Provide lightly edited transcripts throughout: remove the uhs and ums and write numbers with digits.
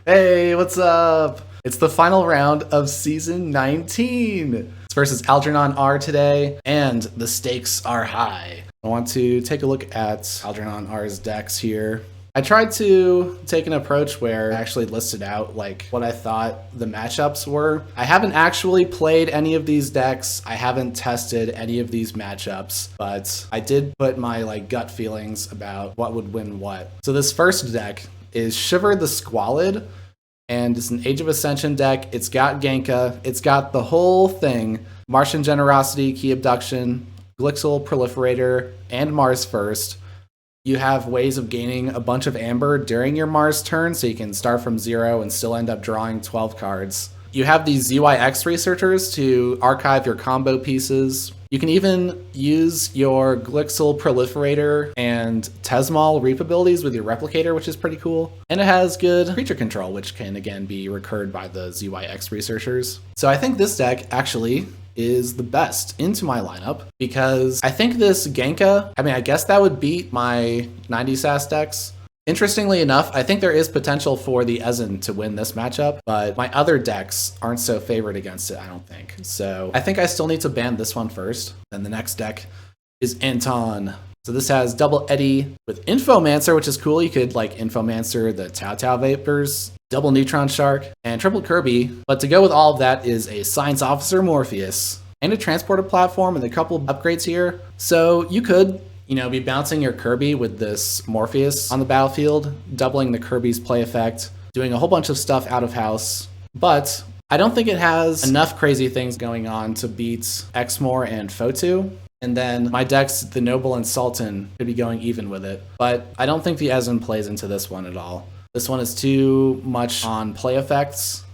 Hey, what's up? It's the final round of Season 19. It's versus AlgernonR today, and the stakes are high. I want to take a look at AlgernonR's decks here. I tried to take an approach where I actually listed out like what I thought the matchups were. I haven't actually played any of these decks. I haven't tested any of these matchups, but I did put my gut feelings about what would win what. So this first deck is Shiver the Squalid, and it's an Age of Ascension deck. It's got Genka, it's got the whole thing: Martian Generosity, Key Abduction, Glixel Proliferator, and Mars First. You have ways of gaining a bunch of Amber during your Mars turn, so you can start from 0 and still end up drawing 12 cards. You have these UIX researchers to archive your combo pieces. You can even use your Glixel Proliferator and Tesmal Reap abilities with your Replicator, which is pretty cool. And it has good creature control, which can again be recurred by the ZYX researchers. So I think this deck actually is the best into my lineup, because I think this Genka, I guess that would beat my 90 SAS decks. Interestingly enough, I think there is potential for the Ezen to win this matchup, but my other decks aren't so favored against it, I don't think. So I think I still need to ban this one first. Then the next deck is Anton. So this has double Eddy with Infomancer, which is cool. You could Infomancer the Tau Tau Vapors, double Neutron Shark, and triple Kirby. But to go with all of that is a Science Officer Morpheus and a Transporter Platform and a couple upgrades here. So you could be bouncing your Kirby with this Morpheus on the battlefield, doubling the Kirby's play effect, doing a whole bunch of stuff out of house. But I don't think it has enough crazy things going on to beat Exmoor and Fotu. And then my decks, the Noble and Sultan, could be going even with it. But I don't think the Ezen plays into this one at all. This one is too much on play effects.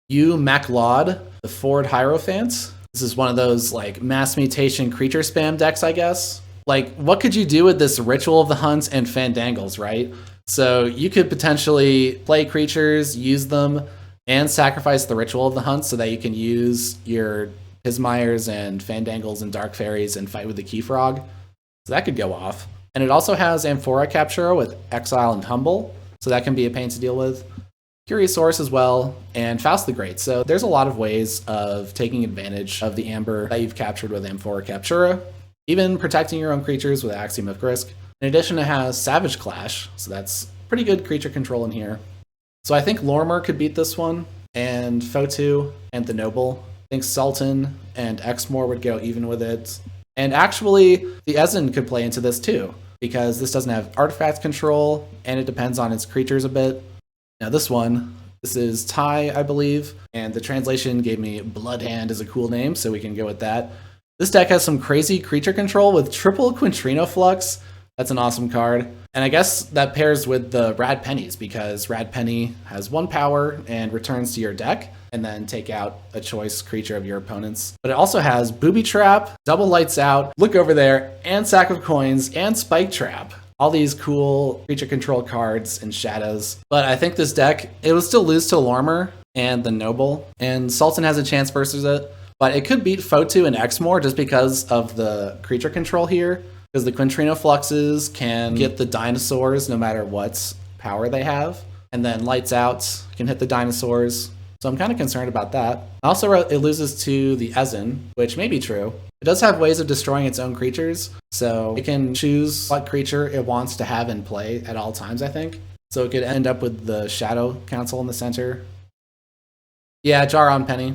You Maclod, the Ford Hierophant. This is one of those mass mutation creature spam decks, I guess. What could you do with this Ritual of the Hunt and Fandangles, right? So you could potentially play creatures, use them, and sacrifice the Ritual of the Hunt so that you can use your Pismires and Fandangles and Dark Fairies and fight with the Key Frog. So that could go off. And it also has Amphora Captura with Exile and Humble, so that can be a pain to deal with. Curiosaurus as well, and Faust the Great. So there's a lot of ways of taking advantage of the Amber that you've captured with Amphora Captura, even protecting your own creatures with Axiom of Grisk. In addition, it has Savage Clash, so that's pretty good creature control in here. So I think Lorimer could beat this one, and Fotu, and the Noble. I think Sultan and Exmoor would go even with it. And actually, the Ezen could play into this too, because this doesn't have artifact control, and it depends on its creatures a bit. Now this is Thai, I believe, and the translation gave me Bloodhand as a cool name, so we can go with that. This deck has some crazy creature control with triple Quintrino Flux. That's an awesome card. And I guess that pairs with the Rad Pennies, because Rad Penny has 1 power and returns to your deck, and then take out a choice creature of your opponent's. But it also has Booby Trap, Double Lights Out, Look Over There, and Sack of Coins, and Spike Trap. All these cool creature control cards and shadows. But I think this deck, it would still lose to Lorimer and the Noble, and Sultan has a chance versus it. But it could beat Fotu and Exmoor just because of the creature control here, because the Quintrino Fluxes can get the dinosaurs no matter what power they have, and then Lights Out can hit the dinosaurs. So I'm kind of concerned about that. Also, it loses to the Ezen, which may be true. It does have ways of destroying its own creatures, so it can choose what creature it wants to have in play at all times, I think. So it could end up with the Shadow Council in the center. Yeah, Jaron Penny.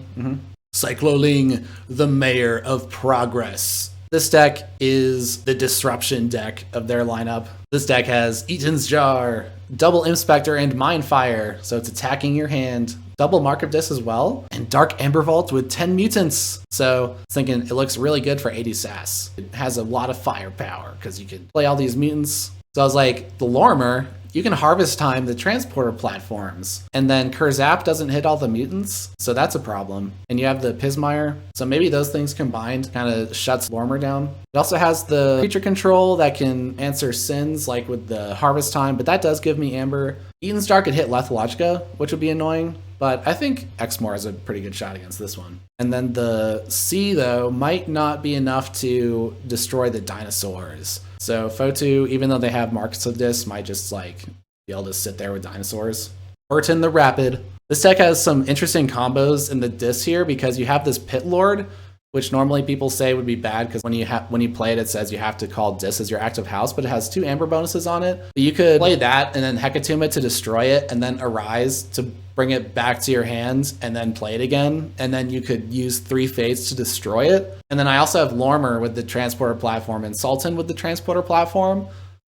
Cycloling, the Mayor of Progress. This deck is the disruption deck of their lineup. This deck has Eaton's Jar, double Inspector and Mindfire, so it's attacking your hand. Double Mark of Dis as well, and Dark Amber Vault with 10 mutants. So I was thinking it looks really good for 80 SAS. It has a lot of firepower because you can play all these mutants. So I was like, the Lorimer, you can harvest time the transporter platforms, and then Kurzap doesn't hit all the mutants, so that's a problem. And you have the Pismire, so maybe those things combined kind of shuts Lorimer down. It also has the creature control that can answer sins, like with the harvest time, but that does give me Amber. Eaton's Jar could hit Lethalogica, which would be annoying, but I think Exmoor has a pretty good shot against this one. And then the C, though, might not be enough to destroy the dinosaurs. So Fotu, even though they have Marks of Dis, might just be able to sit there with dinosaurs. Bookton the Rapid. This deck has some interesting combos in the dis here because you have this Pit Lord, which normally people say would be bad because when you play it, it says you have to call dis as your active house, but it has 2 Amber bonuses on it. But you could play that and then Hecatomb it to destroy it, and then Arise to bring it back to your hands, and then play it again. And then you could use 3 Fates to destroy it. And then I also have Lormer with the Transporter platform and Sultan with the Transporter platform.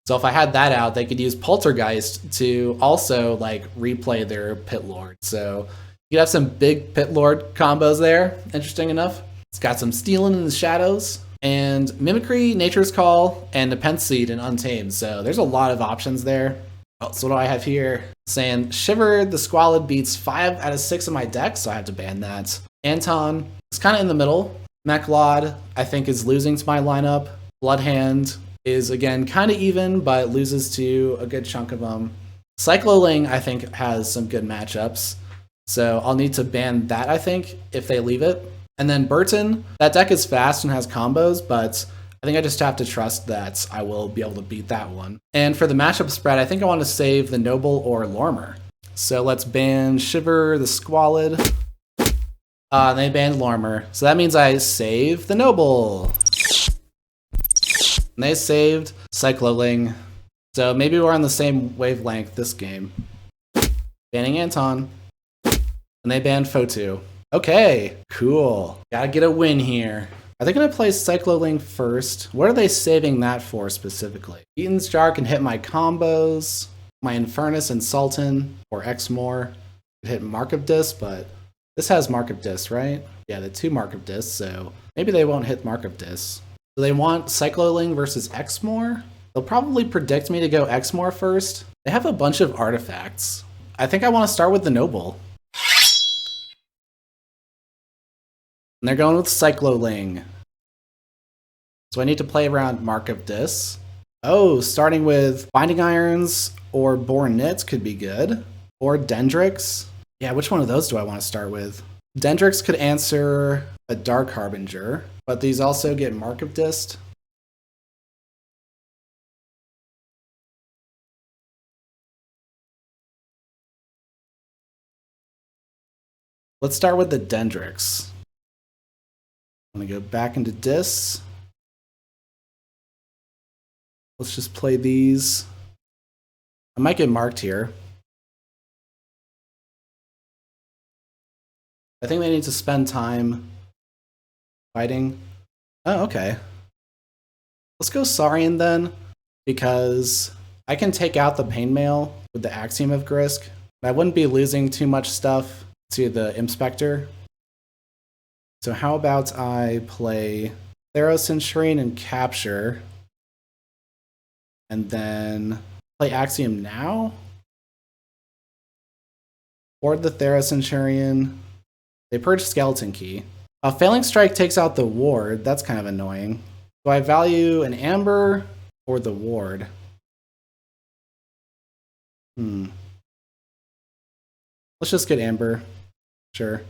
So if I had that out, they could use Poltergeist to also like replay their Pit Lord. So you could have some big Pit Lord combos there. Interesting enough. It's got some Stealing in the Shadows and Mimicry, Nature's Call, and Nepenthe Seed and Untamed. So there's a lot of options there. Oh, so what do I have here? Saying Shiver the Squalid beats 5 out of 6 of my decks, so I have to ban that. Anton is kind of in the middle. Mechlod, I think, is losing to my lineup. Bloodhand is, again, kind of even, but loses to a good chunk of them. Cycloling, I think, has some good matchups. So I'll need to ban that, I think, if they leave it. And then Bookton, that deck is fast and has combos, but I think I just have to trust that I will be able to beat that one. And for the matchup spread, I think I want to save the Noble or Lormer. So let's ban Shiver the Squalid. They banned Lormer. So that means I save the Noble. And they saved Cycloling. So maybe we're on the same wavelength this game. Banning Anton. And they banned Fotu. Okay, cool. Gotta get a win here. Are they gonna play Cycloling first? What are they saving that for specifically? Eaton's Jar can hit my combos, my Infernus and Sultan, or Exmoor. Could hit Mark of Dis, but this has Mark of Dis, right? Yeah, the 2 Mark of Dis, so maybe they won't hit Mark of Dis. Do they want Cycloling versus Exmoor? They'll probably predict me to go Exmoor first. They have a bunch of artifacts. I think I want to start with the Noble. And they're going with Cycloling. So I need to play around Mark of Dis. Oh, starting with Binding Irons or Borr Knits could be good. Or Dendrix. Yeah, which one of those do I want to start with? Dendrix could answer a Dark Harbinger, but these also get Mark of Dis. Let's start with the Dendrix. I'm gonna go back into Dis. Let's just play these. I might get marked here. I think they need to spend time fighting. Oh, okay. Let's go Saurian then, because I can take out the Painmail with the Axiom of Grisk. I wouldn't be losing too much stuff to the Inspector. So how about I play Theros and Capture, and then play Axiom now? Or the Theros. They purge Skeleton Key. Failing Strike takes out the ward. That's kind of annoying. Do I value an Amber or the ward? Let's just get Amber. Sure.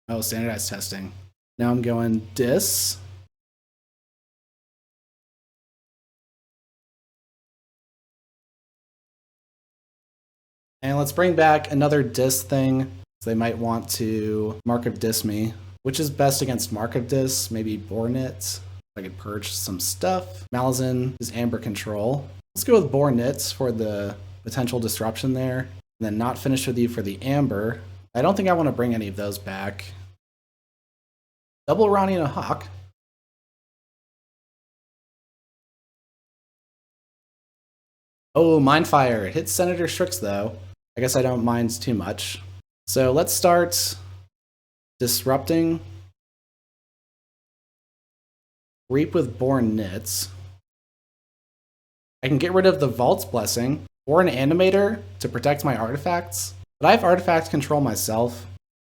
Oh, standardized testing. Now I'm going Dis. And let's bring back another Dis thing. They might want to Mark of Dis me. Which is best against Mark of Dis? Maybe Borr Knits. I could purge some stuff. Malazan is Amber Control. Let's go with Borr Knits for the potential disruption there. And then not finish with you for the Amber. I don't think I want to bring any of those back. Double Ronnie and a Hawk. Oh, Mindfire. It hits Senator Strix though. I guess I don't mind too much. So let's start disrupting. Reap with Borr Knits. I can get rid of the Vault's Blessing or an Animator to protect my artifacts. But I have artifact control myself.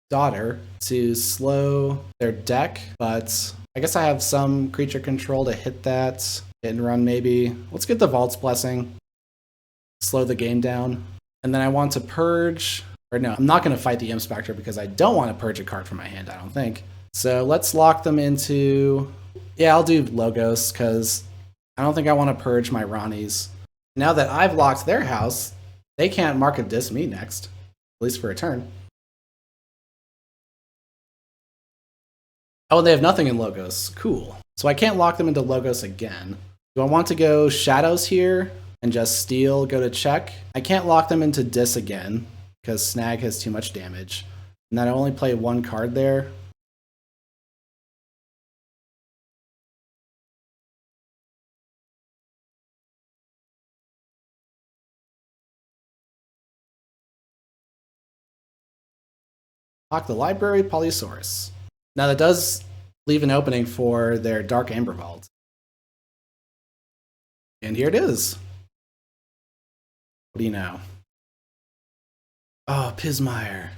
Daughter to slow their deck, but I guess I have some creature control to hit that. Hit and run maybe. Let's get the Vault's Blessing. Slow the game down. And then I want to purge, or no, I'm not going to fight the Inspector because I don't want to purge a card from my hand, I don't think. So let's lock them into Yeah, I'll do Logos, because I don't think I want to purge my Ronnies. Now that I've locked their house, they can't mark a dis me next. At least for a turn. Oh, and they have nothing in Logos. Cool. So I can't lock them into Logos again. Do I want to go Shadows here and just steal, go to check? I can't lock them into dis again, because Snag has too much damage. And then I only play one card there. Lock the library, Polyosaurus. Now that does leave an opening for their Dark Aember Vault. And here it is. What do you know? Oh, Pismire.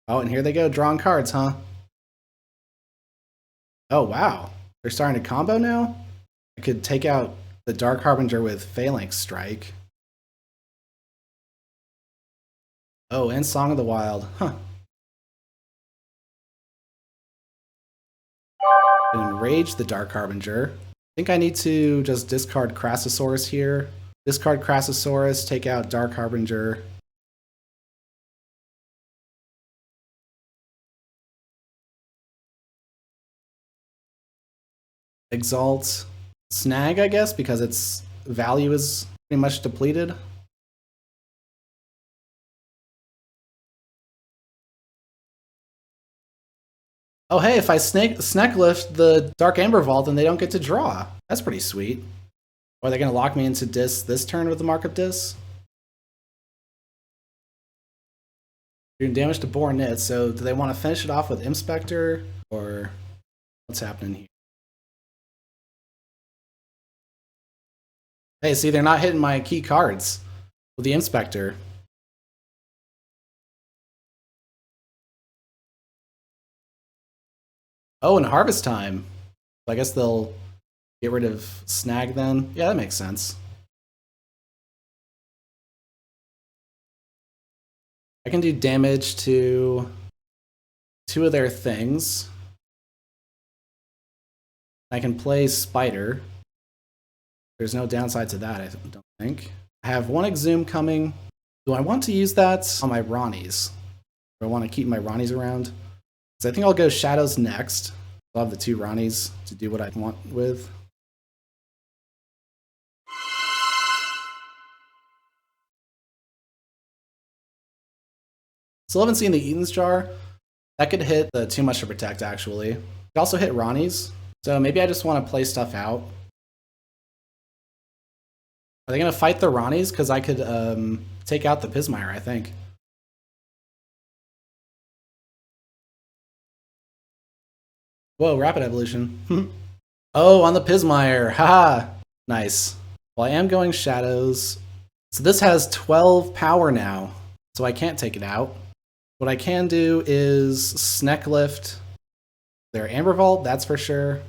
Oh, and here they go, drawing cards, huh? Oh, wow. They're starting to combo now? I could take out the Dark Harbinger with Phalanx Strike. Oh, and Song of the Wild. Huh. Enrage the Dark Harbinger. I think I need to just discard Crassosaurus here. Discard Crassosaurus, take out Dark Harbinger. Exalt. Snag, I guess, because its value is pretty much depleted. Oh hey, if I Snek lift the Dark Aember Vault, then they don't get to draw. That's pretty sweet. Or are they going to lock me into dis this turn with the markup dis? Doing damage to Borr Knit, so do they want to finish it off with Inspector? Or what's happening here? Hey, see, they're not hitting my key cards with the Inspector. Oh, and Harvest Time. I guess they'll get rid of Snag then. Yeah, that makes sense. I can do damage to 2 of their things. I can play Spider. There's no downside to that, I don't think. I have 1 Exhume coming. Do I want to use that on my Ronnies? Do I want to keep my Ronnies around? So I think I'll go Shadows next. I'll have the 2 Ronnies to do what I want with. Still haven't seen the Eaton's Jar. That could hit the Too Much to Protect, actually. It could also hit Ronnies. So maybe I just want to play stuff out. Are they going to fight the Ronnies? Because I could take out the Pismire, I think. Whoa, Rapid Evolution. Oh, on the Pismire. Haha. Nice. Well, I am going Shadows. So this has 12 power now. So I can't take it out. What I can do is Snek lift their Aember Vault, that's for sure.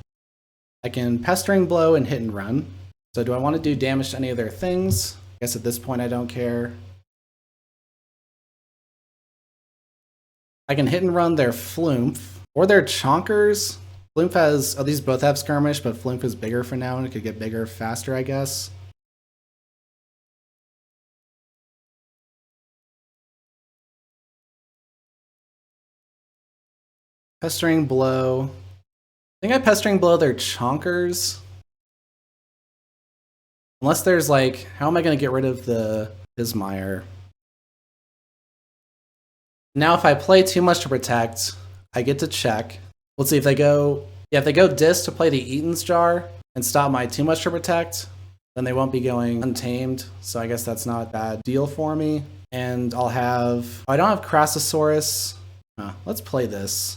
I can Pestering Blow and hit and run. So do I want to do damage to any of their things? I guess at this point I don't care. I can hit and run their Flumph or their Chonkers. Flumph has, oh, these both have Skirmish, but Flumph is bigger for now and it could get bigger faster, I guess. Pestering Blow. I think I Pestering Blow their Chonkers. Unless there's like, how am I going to get rid of the Pismire? Now if I play Too Much to Protect, I get to check. Let's see if they go, yeah, if they go Dis to play the Eaton's Jar and stop my Too Much to Protect, then they won't be going Untamed, so I guess that's not a bad deal for me. And I'll have, oh, I don't have Crassosaurus. Let's play this.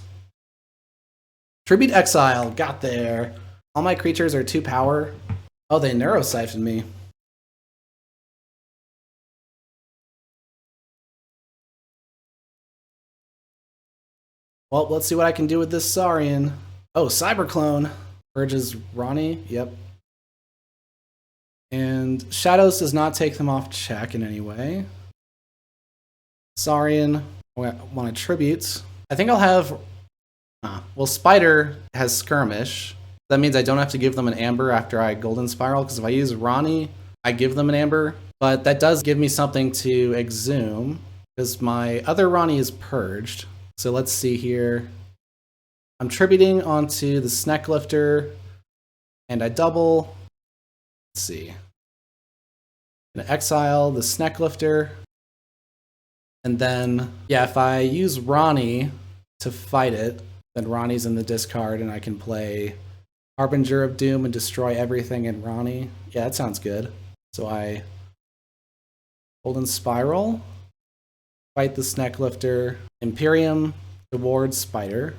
Tribute Exile, got there. All my creatures are 2 power. Oh, they Neurosiphoned me. Well, let's see what I can do with this Saurian. Oh, Cyberclone. Purges Ronnie, yep. And Shadows does not take them off check in any way. Saurian, I want to Tribute. I think I'll have Well, Spider has Skirmish. That means I don't have to give them an Amber after I Golden Spiral, because if I use Ronnie, I give them an Amber. But that does give me something to Exhume, because my other Ronnie is purged. So let's see here. I'm tributing onto the Snek Lifter, and I double. Let's see. I'm gonna exile the Snek Lifter. And then, yeah, if I use Ronnie to fight it, then Ronnie's in the discard, and I can play Harbinger of Doom and destroy everything in Ronnie. Yeah, that sounds good. So I Golden Spiral, fight the Snek Lifter, Imperium towards Spider.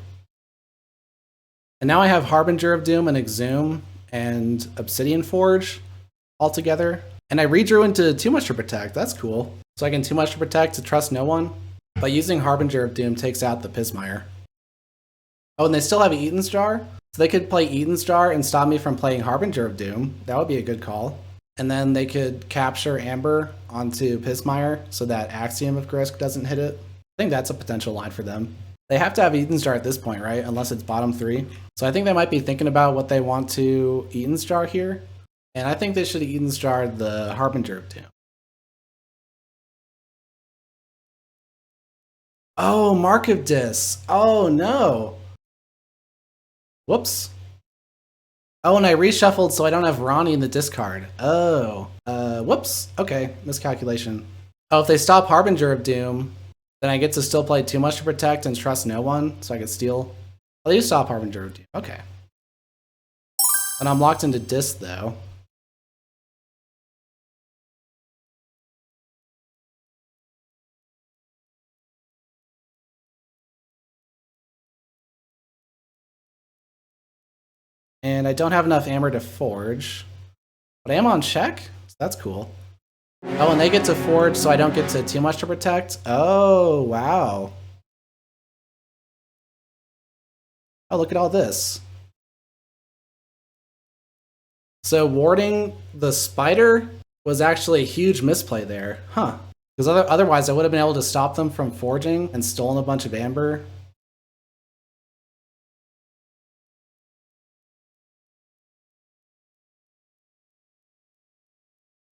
And now I have Harbinger of Doom and Exhume and Obsidian Forge all together. And I redrew into Too Much to Protect. That's cool. So I can Too Much to Protect to Trust No One. By using Harbinger of Doom takes out the Pismire. Oh, and they still have Eaton's Jar? So they could play Eaton's Jar and stop me from playing Harbinger of Doom. That would be a good call. And then they could capture Amber onto Pismire so that Axiom of Grisk doesn't hit it. I think that's a potential line for them. They have to have Eaton's Jar at this point, right? Unless it's bottom 3. So I think they might be thinking about what they want to Eaton's Jar here. And I think they should Eaton's Jar the Harbinger of Doom. Oh, Mark of Dis. Oh, no. Whoops. Oh, and I reshuffled so I don't have Ronnie in the discard. Oh. Whoops. Okay, miscalculation. Oh, if they stop Harbinger of Doom, then I get to still play Too Much to Protect and Trust No One, so I can steal. Oh, they do stop Harbinger of Doom. Okay. And I'm locked into Dis, though. And I don't have enough Amber to forge. But I am on check, so that's cool. Oh, and they get to forge, so I don't get to Too Much to Protect? Oh, wow. Oh, look at all this. So warding the Spider was actually a huge misplay there. Huh. Because otherwise I would have been able to stop them from forging and stolen a bunch of Amber.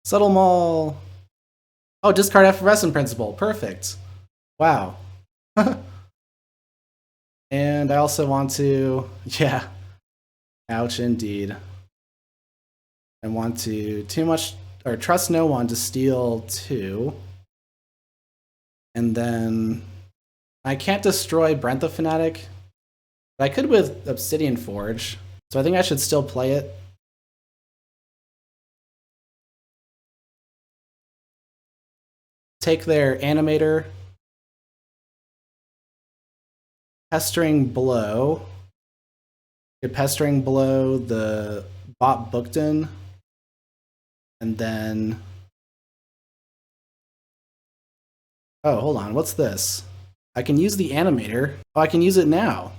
Subtle Maul. Oh, discard Effervescent Principle. Perfect. Wow. And I also want to, yeah. Ouch indeed. I want to Too Much, or Trust No One to steal 2. And then I can't destroy Brent the Fanatic. But I could with Obsidian Forge. So I think I should still play it. Take their Animator. Pestering Blow. Your Pestering Blow the bot Bookton. And then... Oh, hold on. What's this? I can use the Animator. Oh, I can use it now.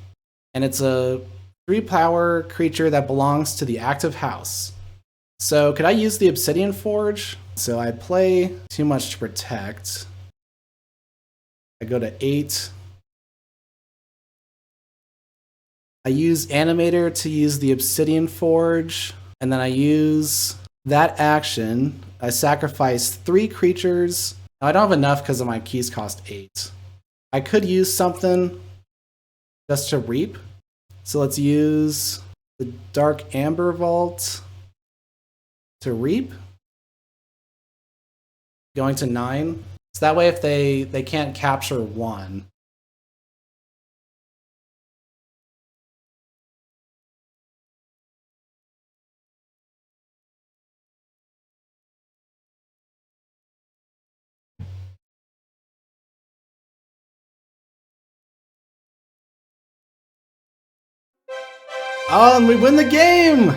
And it's a 3-power creature that belongs to the active house. So could I use the Obsidian Forge? So I play Too Much to Protect. I go to 8. I use Animator to use the Obsidian Forge. And then I use that action. I sacrifice 3 creatures. Now, I don't have enough because my keys cost 8. I could use something just to reap. So let's use the Dark Amber Vault to reap. Going to 9. So that way if they can't capture 1. Oh, and we win the game!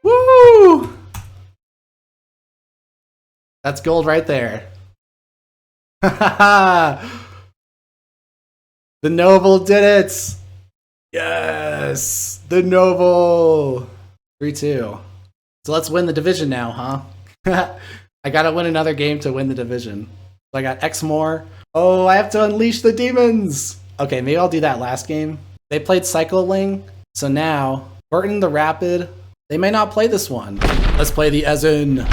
Woo! That's gold right there. The Noble did it! Yes! The Noble! 3-2. So let's win the division now, huh? I gotta win another game to win the division. So I got X more. Oh, I have to unleash the demons! Okay, maybe I'll do that last game. They played Cycling, so now Burton the Rapid, they may not play this one. Let's play the Ezen.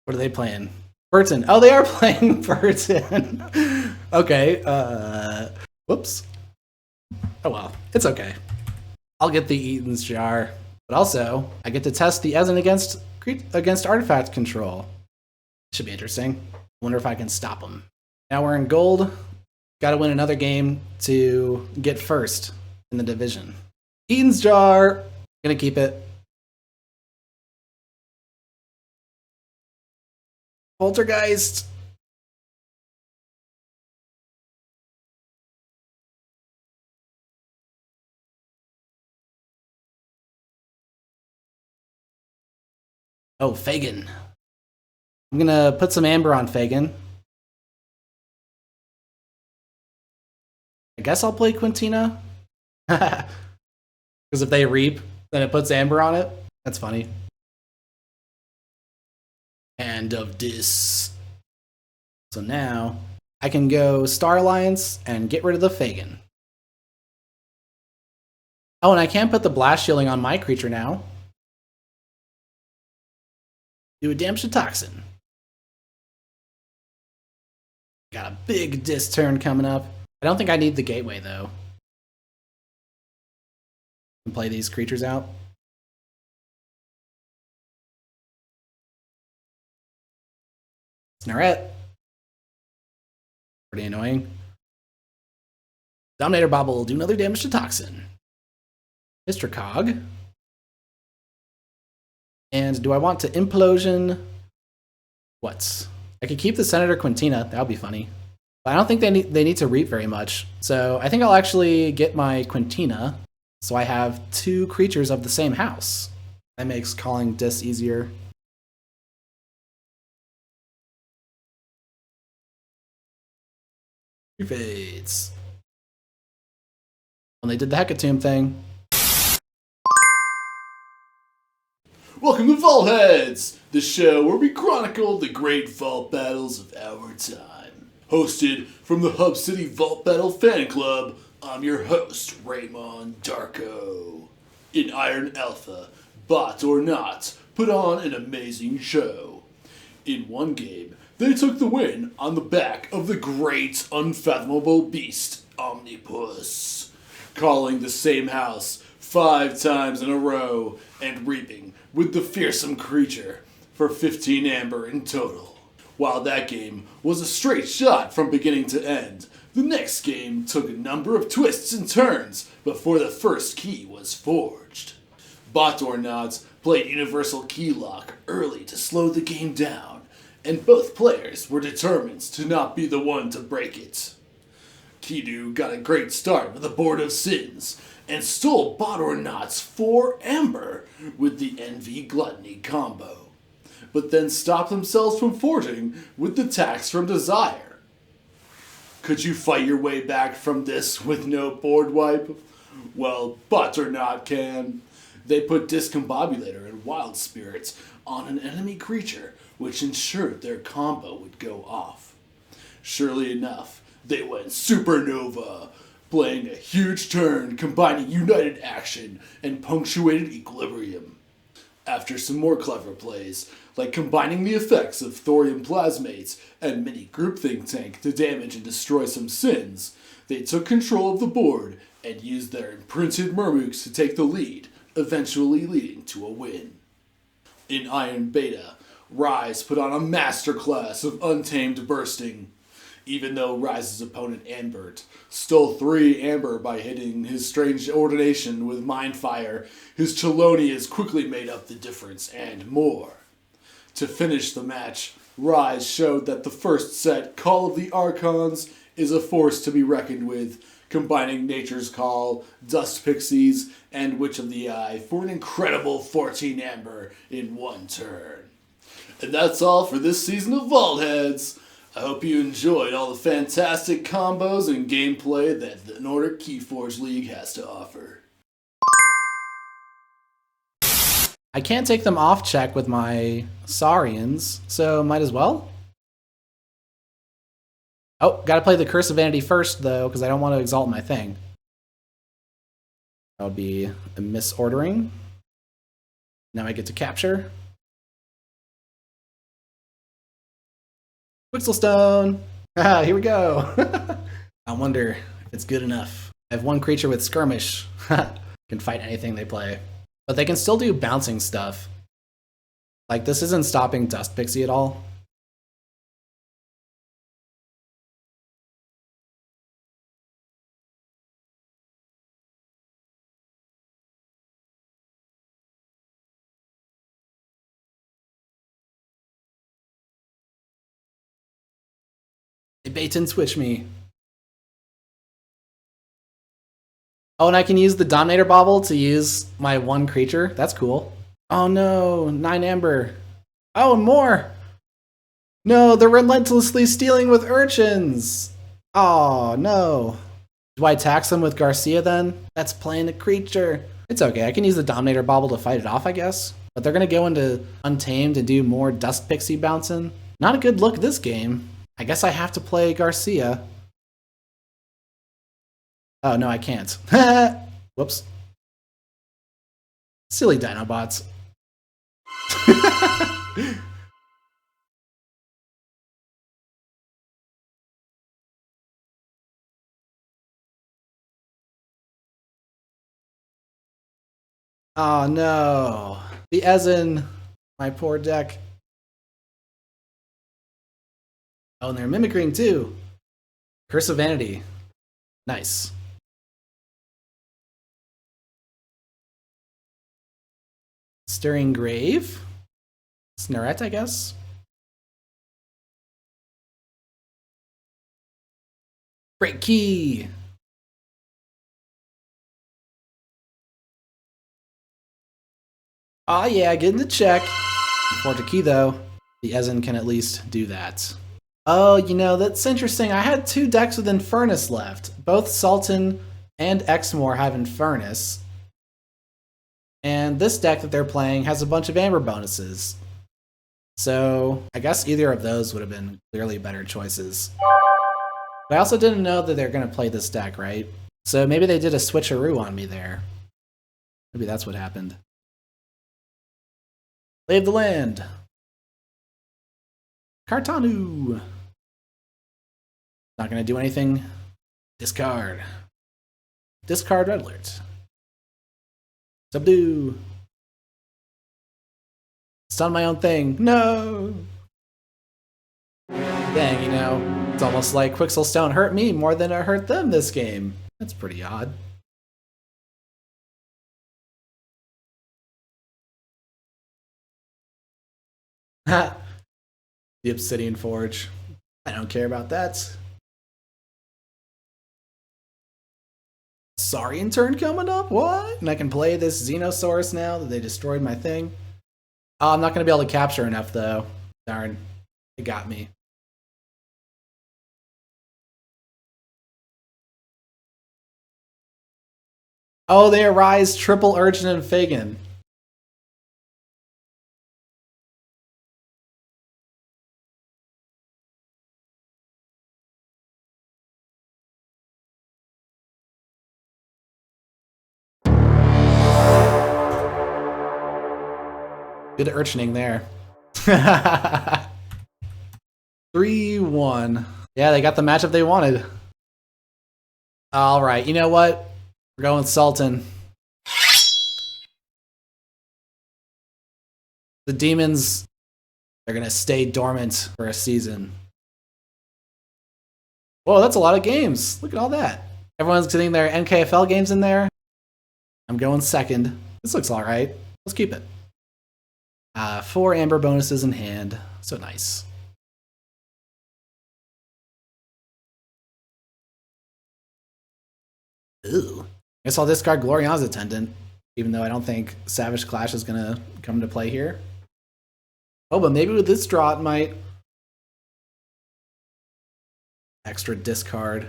What are they playing? Burton. Oh, they are playing Burton. Okay, whoops. Oh well, it's okay. I'll get the Eaton's Jar, but also I get to test the Ezen against artifact control. Should be interesting. Wonder if I can stop them. Now we're in gold. Got to win another game to get first in the division. Eaton's Jar. Gonna keep it. Poltergeist. Oh, Fagin. I'm gonna put some Amber on Fagin. I guess I'll play Quintina. Because if they reap, then it puts Amber on it. That's funny. Hand of Dis. So now I can go Star Alliance and get rid of the Fagin. Oh, and I can put the blast shielding on my creature now. Do a damage to Toxin. Got a big Dis turn coming up. I don't think I need the Gateway though. And play these creatures out. Snarette. Pretty annoying. Dominator Bobble will do another damage to Toxin. Mr. Cog. And do I want to Implosion? What? I could keep the Senator Quintina. That would be funny. But I don't think they need to reap very much. So I think I'll actually get my Quintina. So I have two creatures of the same house. That makes calling Dis easier. Fades. When they did the Hecatomb thing. Welcome to Vaultheads, the show where we chronicle the great vault battles of our time. Hosted from the Hub City Vault Battle Fan Club, I'm your host, Raymond Darko. In Iron Alpha, Bot or Not put on an amazing show. In one game, they took the win on the back of the great unfathomable beast, Omnipus, calling the same house 5 times in a row and reaping with the fearsome creature for 15 Amber in total. While that game was a straight shot from beginning to end, the next game took a number of twists and turns before the first key was forged. Bot or Not played Universal Keylock early to slow the game down, and both players were determined to not be the one to break it. Kidu got a great start with the Board of Sins, and stole Bot or Not's 4 Amber with the Envy Gluttony combo, but then stopped themselves from forging with the Tax from Desire. Could you fight your way back from this with no board wipe? Well, Bot or Not can. They put Discombobulator and Wild Spirits on an enemy creature, which ensured their combo would go off. Surely enough, they went Supernova, playing a huge turn combining United Action and Punctuated Equilibrium. After some more clever plays, like combining the effects of Thorium Plasmates and Mini Groupthink Tank to damage and destroy some sins, they took control of the board and used their imprinted Murmooks to take the lead, eventually leading to a win. In Iron Beta, Rise put on a masterclass of Untamed Bursting. Even though Rise's opponent Ambert stole 3 Amber by hitting his Strange Ordination with Mindfire, his Chelonias quickly made up the difference and more. To finish the match, Rise showed that the first set, Call of the Archons, is a force to be reckoned with, combining Nature's Call, Dust Pixies, and Witch of the Eye for an incredible 14 Amber in one turn. And that's all for this season of Vaultheads. I hope you enjoyed all the fantastic combos and gameplay that the Nordic KeyForge League has to offer. I can't take them off check with my Saurians, so might as well. Oh, gotta play the Curse of Vanity first, though, because I don't want to exalt my thing. That would be a misordering. Now I get to capture. Quixelstone! Ah, here we go! I wonder if it's good enough. I have one creature with Skirmish. Can fight anything they play. But they can still do bouncing stuff. Like, this isn't stopping Dust Pixie at all. They bait and switch me. Oh, and I can use the Dominator Bauble to use my one creature? That's cool. Oh no, 9 Amber. Oh, and more! No, they're relentlessly stealing with urchins! Oh, no. Do I tax them with Garcia then? That's playing a creature. It's okay, I can use the Dominator Bauble to fight it off, I guess. But they're gonna go into Untamed and do more Dust Pixie bouncing. Not a good look this game. I guess I have to play Garcia. Oh, no, I can't. Whoops. Silly Dinobots. Oh no. The Ezen. My poor deck. Oh, and they're mimicking too. Curse of Vanity. Nice. Stirring Grave. Snarette, I guess. Break Key. Oh yeah, get in the check. For the key though, the Ezen can at least do that. Oh, you know, that's interesting. I had 2 decks with Infernus left. Both Sultan and Exmoor have Infernus. And this deck that they're playing has a bunch of Amber bonuses. So I guess either of those would have been clearly better choices. But I also didn't know that they're going to play this deck, right? So maybe they did a switcheroo on me there. Maybe that's what happened. Lay of the Land. Cartanu. Not going to do anything. Discard. Discard Red Alert. Subdue. Stun my own thing. No! Dang, you know, it's almost like Quixelstone hurt me more than it hurt them this game. That's pretty odd. Ha! The Obsidian Forge. I don't care about that. Saurian turn coming up? What? And I can play this Xenosaurus now that they destroyed my thing? Oh, I'm not going to be able to capture enough, though. Darn. It got me. Oh, they arise triple Urchin and Fagin. Good urchining there. 3-1. Yeah, they got the matchup they wanted. Alright, you know what? We're going Sultan. The demons are gonna stay dormant for a season. Whoa, that's a lot of games. Look at all that. Everyone's getting their NKFL games in there. I'm going second. This looks alright. Let's keep it. 4 Amber bonuses in hand. So nice. Ooh. Guess I'll discard Gloriana's Attendant, even though I don't think Savage Clash is gonna come to play here. Oh, but maybe with this draw it might. Extra discard.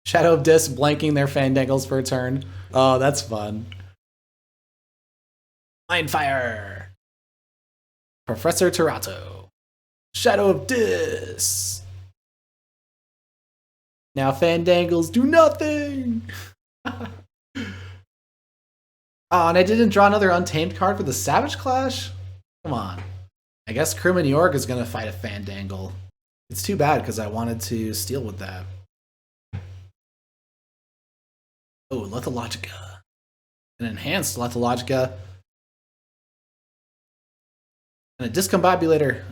Shadow of Disc blanking their Fandangles for a turn. Oh, that's fun. Mindfire! Professor Terato. Shadow of Dis. Now Fandangles do nothing. Oh, and I didn't draw another Untamed card for the Savage Clash? Come on. I guess Kerman York is going to fight a Fandangle. It's too bad because I wanted to steal with that. Oh, Lethalogica. An enhanced Lethalogica. And a Discombobulator.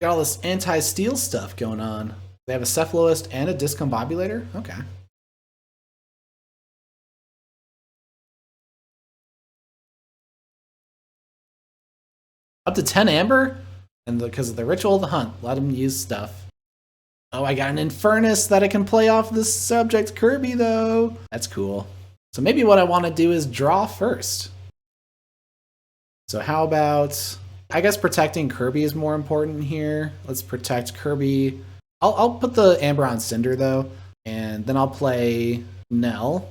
Got all this anti-steal stuff going on. They have a Cephaloist and a Discombobulator? Okay. Up to 10 Amber? And because of the Ritual of the Hunt, let him use stuff. Oh, I got an Infernus that I can play off this subject Kirby, though. That's cool. So maybe what I want to do is draw first. So how about... I guess protecting Kirby is more important here. Let's protect Kirby. I'll put the Amber on Cinder, though. And then I'll play Nell.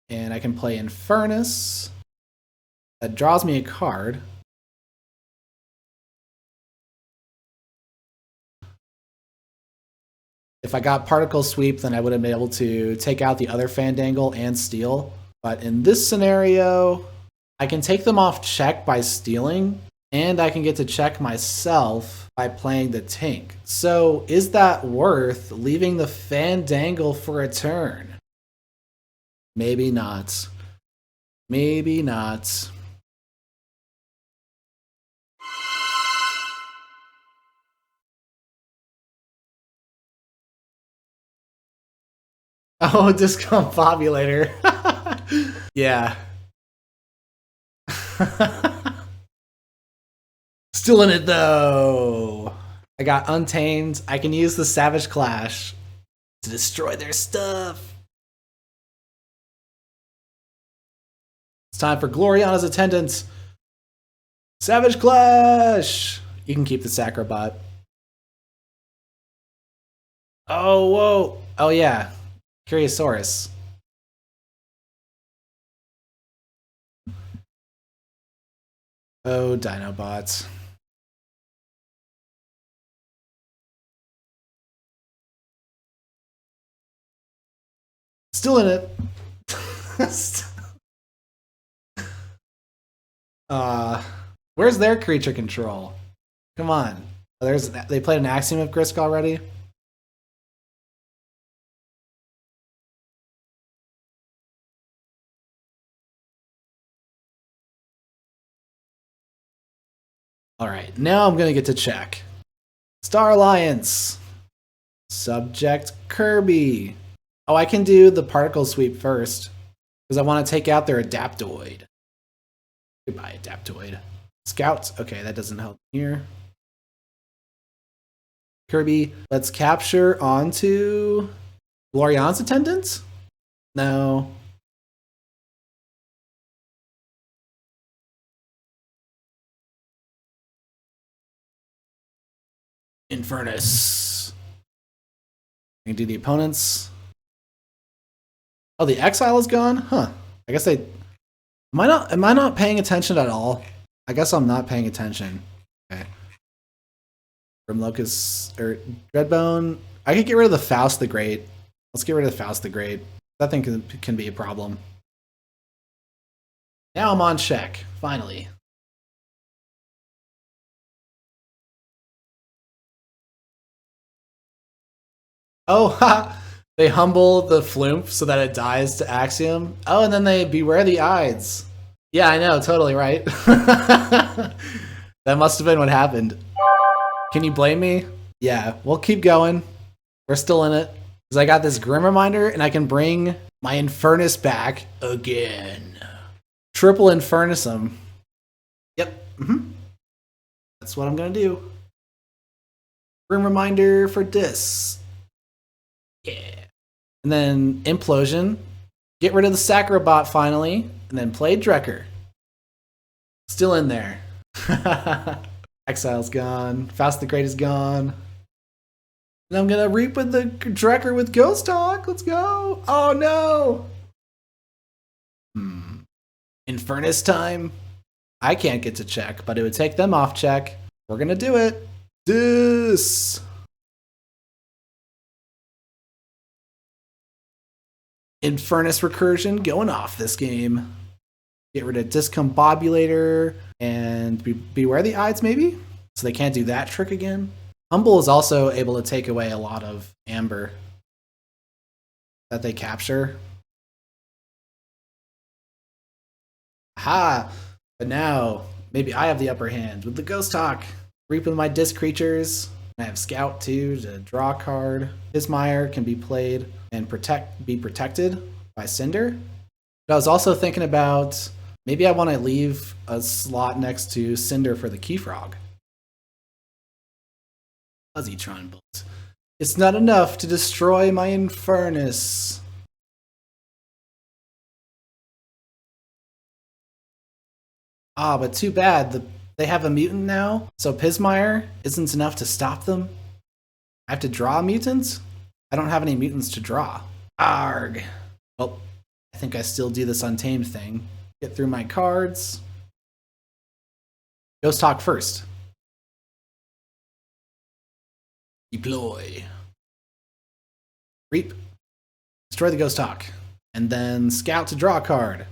And I can play Infernus. That draws me a card. If I got Particle Sweep, then I would have been able to take out the other Fandangle and steal. But in this scenario, I can take them off check by stealing, and I can get to check myself by playing the Tink. So is that worth leaving the Fandangle for a turn? Maybe not. Maybe not. Oh, Discombobulator. Yeah. Still in it, though. I got Untamed. I can use the Savage Clash to destroy their stuff. It's time for Gloriana's attendance. Savage Clash! You can keep the Sacrobot. Oh, whoa. Oh, yeah. Curiosaurus. Oh, Dinobots. Still in it. Where's their creature control? Come on. They played an Axiom of Grisk already? Alright, now I'm gonna get to check. Star Alliance. Subject Kirby. Oh, I can do the Particle Sweep first, because I want to take out their Adaptoid. Goodbye, Adaptoid. Scouts. Okay, that doesn't help here. Kirby, let's capture onto Gloriana's attendance? No. Infernus. I can do the opponents. Oh, the Exile is gone? Huh. I guess am I not paying attention at all? I guess I'm not paying attention. Okay. From Locust or Dreadbone. I could get rid of the Faust the Great. Let's get rid of the Faust the Great. That thing can be a problem. Now I'm on check, finally. Oh, ha! They humble the Floomp so that it dies to Axiom. Oh, and then they Beware the Ides. Yeah, I know, totally right. That must have been what happened. Can you blame me? Yeah, we'll keep going. We're still in it. Because I got this Grim Reminder, and I can bring my Infernus back again. Triple Infernusum. Yep. That's what I'm going to do. Grim Reminder for Dis. Yeah. And then Implosion. Get rid of the Sacrobot finally. And then play Drekker. Still in there. Exile's gone. Faust the Great is gone. And I'm going to reap with the Drekker with Ghost Talk. Let's go. Oh no. Infernus time. I can't get to check, but it would take them off check. We're going to do it. this. Infernus recursion going off this game. Get rid of Discombobulator and beware the Ides maybe? So they can't do that trick again. Humble is also able to take away a lot of Amber that they capture. Ha! But now, maybe I have the upper hand with the Ghost Hawk. Reaping my disc creatures. I have Scout too to draw a card. Pismire can be played and be protected by Cinder. But I was also thinking about maybe I want to leave a slot next to Cinder for the KeyFrog. Fuzzytron Bolt. It's not enough to destroy my Infernus. Ah, but too bad. They have a mutant now, so Pismire isn't enough to stop them. I have to draw mutants? I don't have any mutants to draw. Arg. Well, I think I still do this Untamed thing. Get through my cards. Ghost Hawk first. Deploy. Reap. Destroy the Ghost Hawk. And then Scout to draw a card.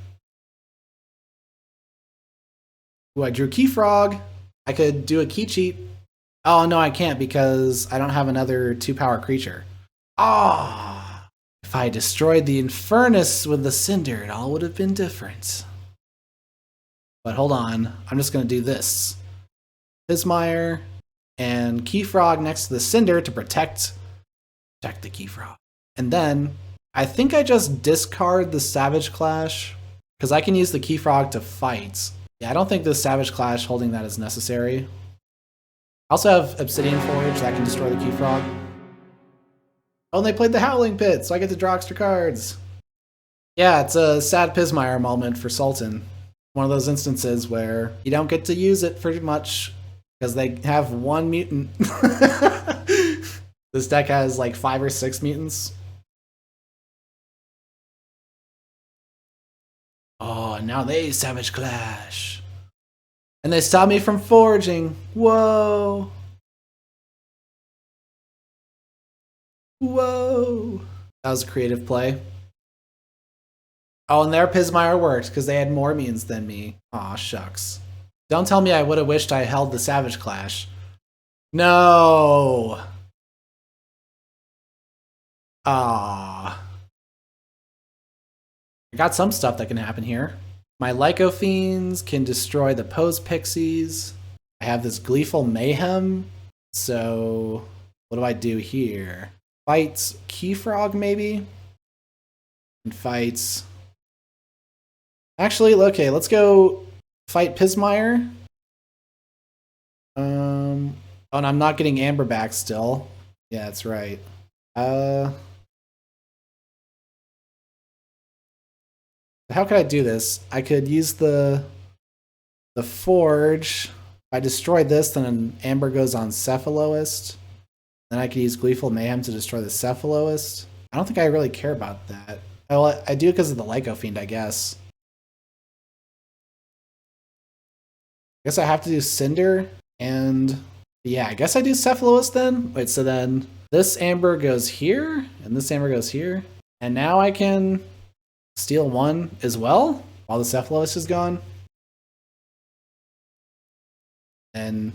Ooh, I drew KeyFrog. I could do a key cheat. Oh, no, I can't because I don't have another 2-power creature. Ah! Oh, if I destroyed the Infernus with the Cinder, it all would have been different. But hold on. I'm just going to do this. Pismire and KeyFrog next to the Cinder to protect the KeyFrog. And then I think I just discard the Savage Clash because I can use the KeyFrog to fight. Yeah, I don't think the Savage Clash holding that is necessary. I also have Obsidian Forge that can destroy the KeyFrog. Oh, and they played the Howling Pit, so I get to draw extra cards. Yeah, it's a sad Pismire moment for Sultan. One of those instances where you don't get to use it for much because they have one mutant. This deck has like 5 or 6 mutants. Oh, now they Savage Clash. And they stop me from forging. Whoa. Whoa. That was a creative play. Oh, and their Pismire worked because they had more mutants than me. Aw, shucks. Don't tell me I would have wished I held the Savage Clash. No. Ah. I got some stuff that can happen here. My Lycofiends can destroy the Pose Pixies. I have this Gleeful Mayhem. So what do I do here? Fights KeyFrog maybe? And fights... Actually, okay, let's go fight Pismire. Oh, and I'm not getting Amber back still. Yeah, that's right. How could I do this? I could use the Forge. If I destroy this, then Amber goes on Cephaloist. Then I could use Gleeful Mayhem to destroy the Cephaloist. I don't think I really care about that. Well, I do because of the Lycofiend, I guess. I guess I have to do Cinder, and yeah, I guess I do Cephaloist then. Wait, so then this Amber goes here, and this Amber goes here, and now I can steal one as well while the Cephaloist is gone. And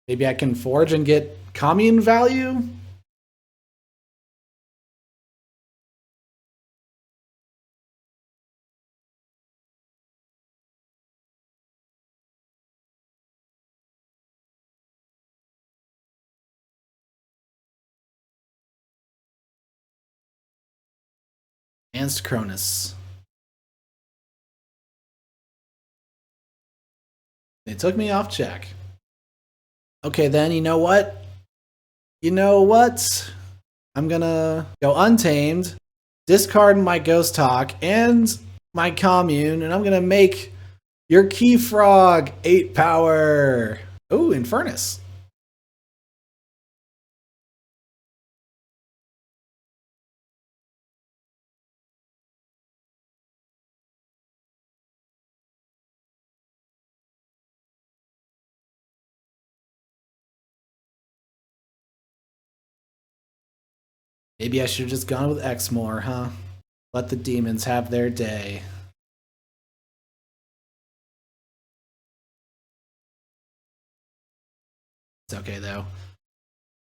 maybe I can forge and get commune value. And Cronus. They took me off check. Okay, then you know what? You know what? I'm gonna go Untamed, discard my Ghost Hawk and my Commune, and I'm gonna make your KeyFrog 8 power. Ooh, Infernus. Maybe I should have just gone with X more, huh? Let the demons have their day. It's okay, though.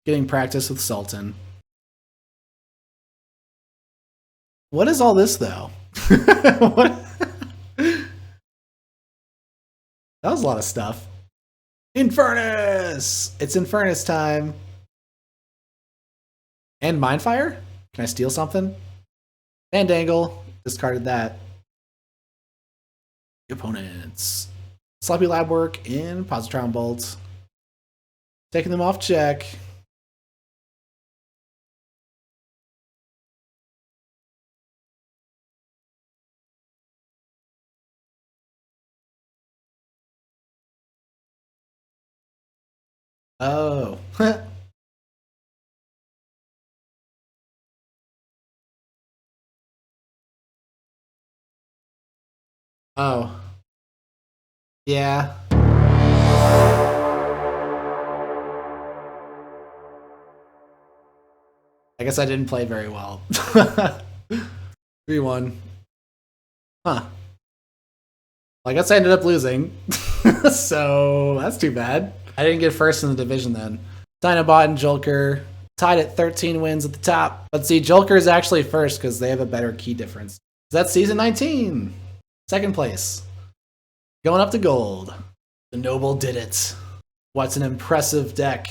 Getting practice with Sultan. What is all this, though? What? That was a lot of stuff. Infernus! It's Infernus time. And Mindfire? Can I steal something? Fandangle. Discarded that. Opponents. Sloppy Lab Work in Positron Bolt. Taking them off check. Oh. Oh. Yeah. I guess I didn't play very well. 3-1. Huh. Well, I guess I ended up losing. So that's too bad. I didn't get first in the division then. Dinobot and Jolker tied at 13 wins at the top. Let's see, Jolker is actually first because they have a better key difference. So that's season 19. Second place. Going up to gold. The Noble did it. What's an impressive deck.